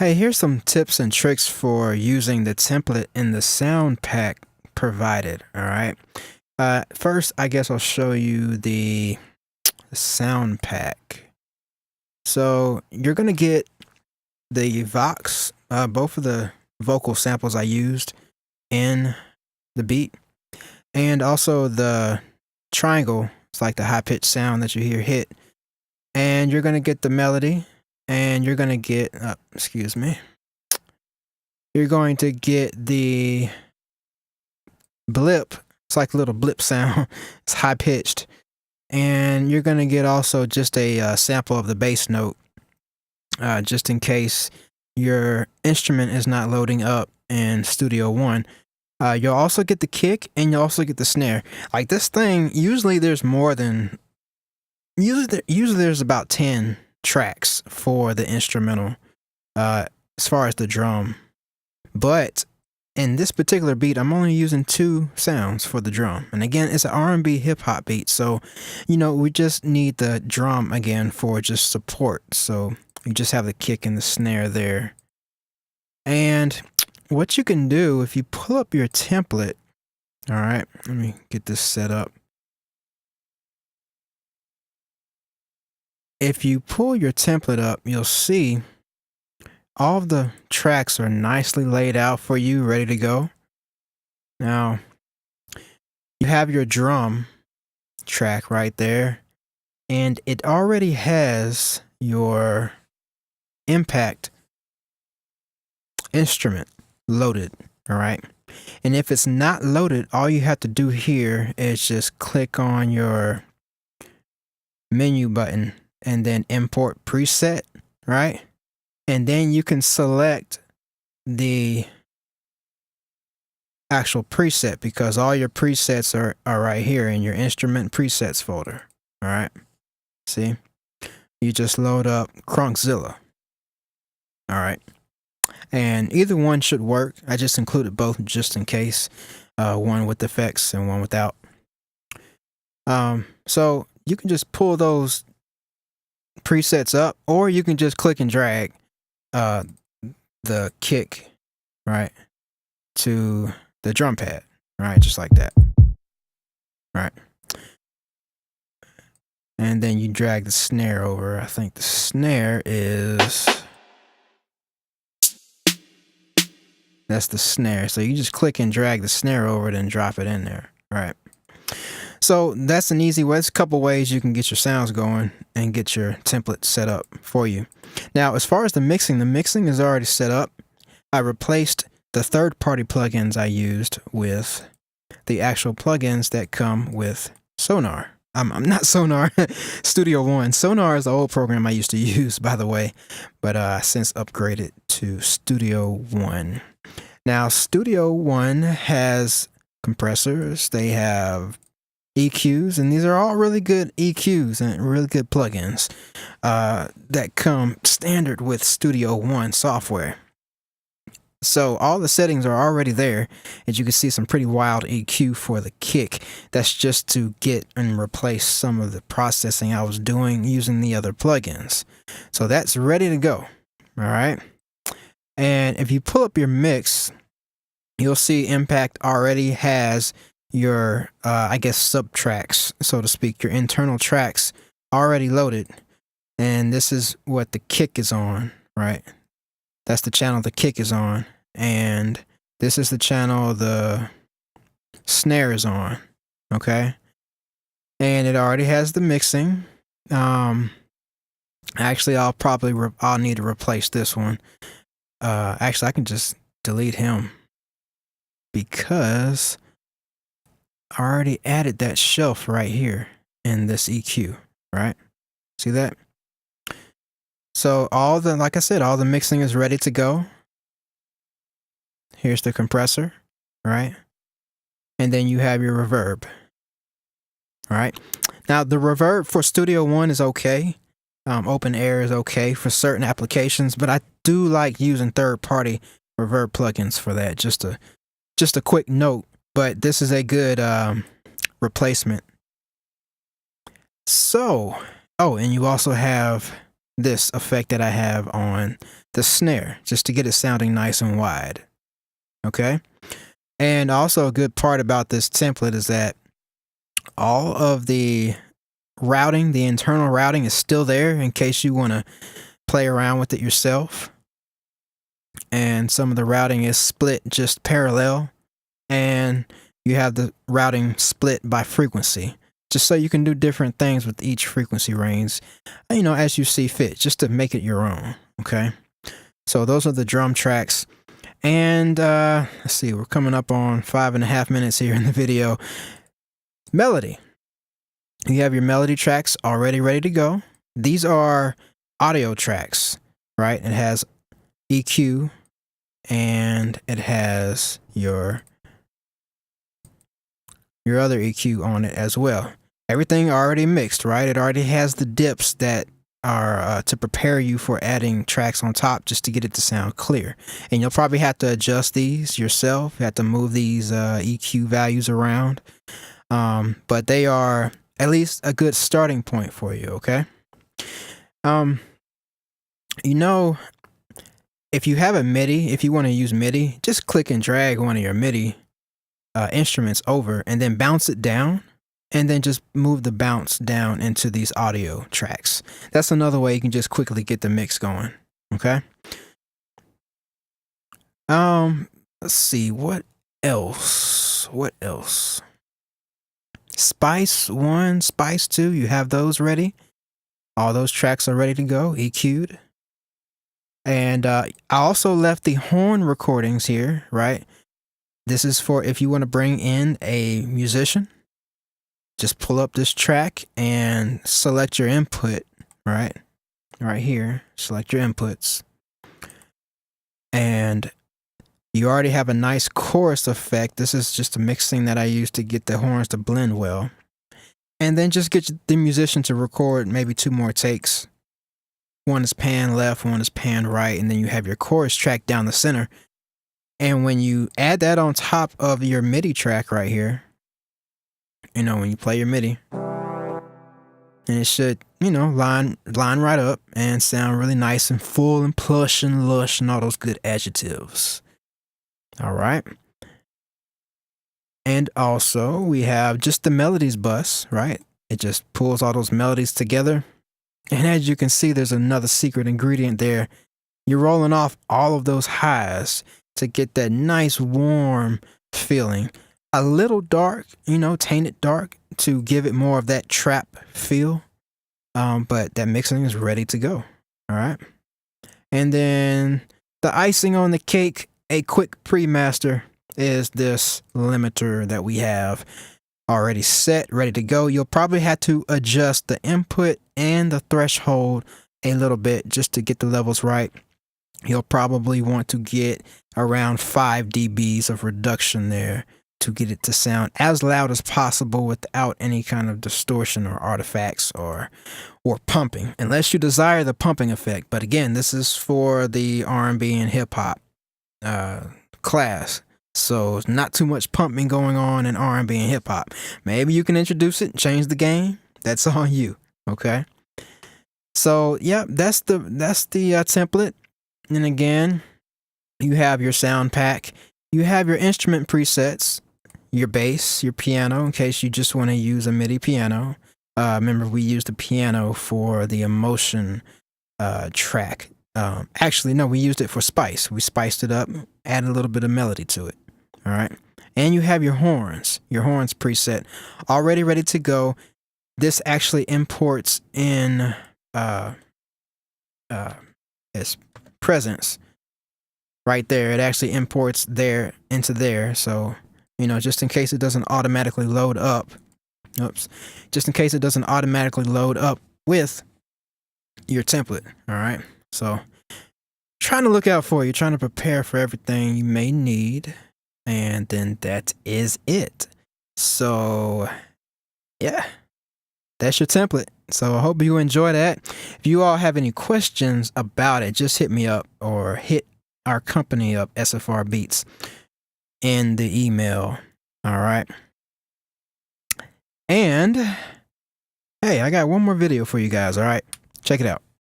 Hey, here's some tips and tricks for using the template in the Soundpack provided. All right. First, I guess I'll show you the Soundpack. So you're gonna get the Vox, both of the vocal samples I used in the beat, and also the triangle. It's like the high pitched sound that you hear hit, and you're gonna get the melody, and you're gonna get, excuse me. You're going to get the blip. It's like a little blip sound. It's high pitched. And you're going to get also just a sample of the bass note, just in case your instrument is not loading up in Studio One. You'll also get the kick and you'll also get the snare. Like this thing, usually there's about 10 tracks for the instrumental, as far as the drum. But in this particular beat, I'm only using 2 sounds for the drum. And again, it's an R&B hip hop beat. So, we just need the drum again for just support. So you just have the kick and the snare there. And what you can do if you pull up your template, all right, let me get this set up. If you pull your template up, you'll see all of the tracks are nicely laid out for you, ready to go. Now, you have your drum track right there, and it already has your impact instrument loaded, all right? And if it's not loaded, all you have to do here is just click on your menu button and then import preset, right? And then you can select the actual preset because all your presets are right here in your instrument presets folder. All right. See, you just load up Cronkzilla. All right. And either one should work. I just included both just in case, one with effects and one without. So you can just pull those presets up, or you can just click and drag the kick, right, to the drum pad, right, just like that, right, and then you drag the snare over. I think the snare that's the snare, so you just click and drag the snare over it and drop it in there, right? So that's an easy way. There's a couple ways you can get your sounds going and get your template set up for you. Now, as far as the mixing is already set up. I replaced the third-party plugins I used with the actual plugins that come with Sonar. I'm not Sonar, Studio One. Sonar is the old program I used to use, by the way, but I since upgraded to Studio One. Now, Studio One has compressors. They have EQs, and these are all really good EQs and really good plugins that come standard with Studio One software. So all the settings are already there, and you can see some pretty wild EQ for the kick. That's just to get and replace some of the processing I was doing using the other plugins. So that's ready to go. All right. And if you pull up your mix, you'll see Impact already has your, I guess, sub tracks, so to speak, your internal tracks already loaded. And this is what the kick is on, right? That's the channel the kick is on. And this is the channel the snare is on, okay? And it already has the mixing. Actually, I'll need to replace this one. Actually, I can just delete him because I already added that shelf right here in this EQ, right? See that? So like I said, all the mixing is ready to go. Here's the compressor, right? And then you have your reverb, all right? Now, the reverb for Studio One is okay. Open Air is okay for certain applications, but I do like using third-party reverb plugins for that. Just a quick note, but this is a good replacement. So, and you also have this effect that I have on the snare, just to get it sounding nice and wide. Okay. And also a good part about this template is that all of the routing, the internal routing, is still there in case you want to play around with it yourself. And some of the routing is split just parallel, and you have the routing split by frequency, just so you can do different things with each frequency range, you know, as you see fit, just to make it your own. Okay. So those are the drum tracks. And let's see, we're coming up on 5.5 minutes here in the video. Melody. You have your melody tracks already ready to go. These are audio tracks, right? It has EQ and it has your other EQ on it as well. Everything already mixed, right? It already has the dips that are to prepare you for adding tracks on top, just to get it to sound clear. And you'll probably have to adjust these yourself. You have to move these EQ values around. But they are at least a good starting point for you, okay? You know, if you have a MIDI, if you want to use MIDI, just click and drag one of your MIDI instruments over and then bounce it down, and then just move the bounce down into these audio tracks. That's another way you can just quickly get the mix going, okay? Let's see, what else? What else? Spice 1, Spice 2, you have those ready. All those tracks are ready to go, EQ'd. And I also left the horn recordings here, right? This is for if you want to bring in a musician. Just pull up this track and select your input, right? Right here, select your inputs. And you already have a nice chorus effect. This is just a mixing that I use to get the horns to blend well. And then just get the musician to record maybe 2 more takes. One is pan left, one is pan right, and then you have your chorus track down the center. And when you add that on top of your MIDI track right here, you know, when you play your MIDI, and it should, you know, line right up and sound really nice and full and plush and lush and all those good adjectives. All right. And also we have just the melodies bus, right? It just pulls all those melodies together. And as you can see, there's another secret ingredient there. You're rolling off all of those highs to get that nice warm feeling. A little dark, you know, tainted dark to give it more of that trap feel. But that mixing is ready to go. All right. And then the icing on the cake, a quick pre-master, is this limiter that we have already set, ready to go. You'll probably have to adjust the input and the threshold a little bit just to get the levels right. You'll probably want to get around 5 dBs of reduction there to get it to sound as loud as possible without any kind of distortion or artifacts or pumping, unless you desire the pumping effect. But again, this is for the R&B and hip hop class. So it's not too much pumping going on in R&B and hip hop. Maybe you can introduce it and change the game. That's on you. Okay. So yeah, that's the template. And again, you have your Soundpack. You have your instrument presets, your bass, your piano, in case you just want to use a MIDI piano. Remember, we used the piano for the emotion track. Actually, no, we used it for spice. We spiced it up, added a little bit of melody to it. All right. And you have your horns preset already ready to go. This actually imports in as presence right there. It actually imports there into there. So, you know, just in case it doesn't automatically load up. Oops. Just in case it doesn't automatically load up with your template. All right. So trying to look out for you, trying to prepare for everything you may need. And then that is it. So yeah, that's your template. So I hope you enjoy that. If you all have any questions about it, just hit me up or hit our company up, SFR Beats, in the email. All right. And hey, I got one more video for you guys. All right. Check it out.